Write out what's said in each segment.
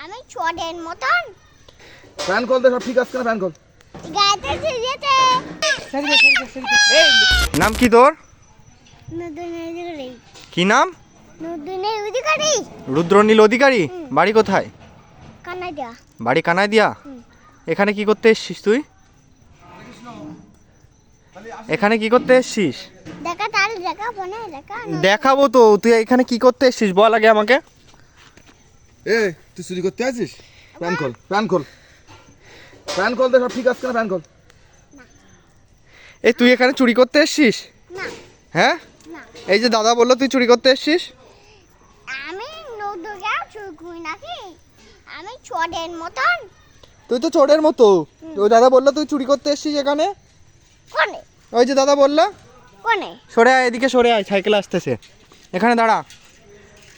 আমি ছোটের মতন ফ্যান কল দে, সব ঠিক আছে না? Fan call. গাইতে যেতে এই নাম কি তোর? নদনের অধিকারী। কি নাম? নদনের অধিকারী। রুদ্রনীল অধিকারী। বাড়ি কোথায়? কানাডা। বাড়ি কানাইদিয়া। এখানে কি করতে এসছিস তুই? এখানে কি করতে এসছিস? দেখা তার দেখা বনে দেখা। দেখাবো তো। তুই এখানে কি করতে এসছিস বল আগে আমাকে। এ তুই চুরি করতে আছিস? ফ্যান কল, ফ্যান কল। ফ্যান কল দে, সব ঠিক আছে না? ফ্যান কল। এই তুই এখানে চুরি করতে এসছিস? না হ্যাঁ, না এই যে দাদা বললো তুই চুরি করতে এসছিস। আমি নদুকে চুকুই নাকি? আমি ছোটের মতন। তুই তো চোরের মতো। ওই দাদা বললো তুই চুরি করতে এসছিস এখানে। কোনে ওই যে দাদা বললো। কোনে সরে আয়, এদিকে সরে আয়, সাইকেল আসতেছে। এখানে দাঁড়া।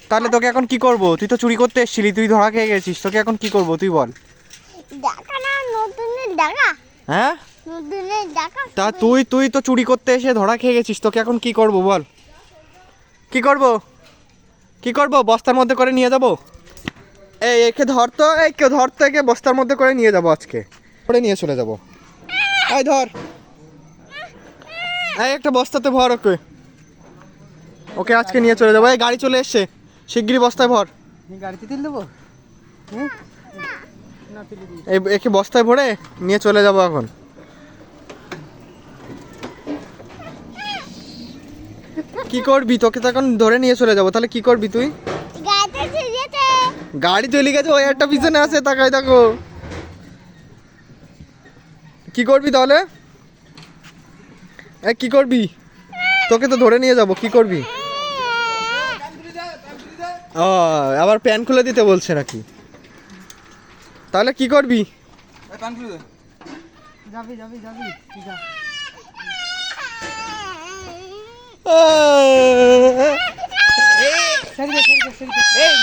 তাহলে তোকে এখন কি করব? তুই তো চুরি করতে এসেছিলি, তুই ধরা খেয়ে গেছিস, তোকে এখন কি করব তুই বল। দেখা না নদনের দেখা। হ্যাঁ, নদনের দেখা। তা তুই তুই তো চুরি করতে এসে ধরা খেয়ে গেছিস, তোকে এখন কি করব বল। কি করব? কি করব? বস্তার মধ্যে করে নিয়ে যাব। এই একে ধর তো, এই কেউ ধর তো, একে বস্তার মধ্যে করে নিয়ে যাব আজকে, করে নিয়ে চলে যাব। এই ধর, এই একটা বস্তাতে ভর ওকে। ওকে আজকে নিয়ে চলে যাবো। এই গাড়ি চলে এসছে, শিগগিরই বস্তায় ভর। গাড়িতে তুলে দেবো? এই একে বস্তায় ভরে নিয়ে চলে যাব এখন। কি করবি? তোকে তো এখন ধরে নিয়ে চলে যাবো, তাহলে কি করবি তুই? গাইতে যেতে গাড়ি চলে গেছে, ওই একটা পিছনে আছে, তাকাই দেখো। কি করবি তাহলে? এ কি করবি? তোকে তো ধরে নিয়ে যাব, কি করবি? ও আবার প্যান খুলে দিতে বলছে নাকি? তাহলে কি করবি? ফ্যান খুলে দে। যাবি যাবি যাবি যা। এই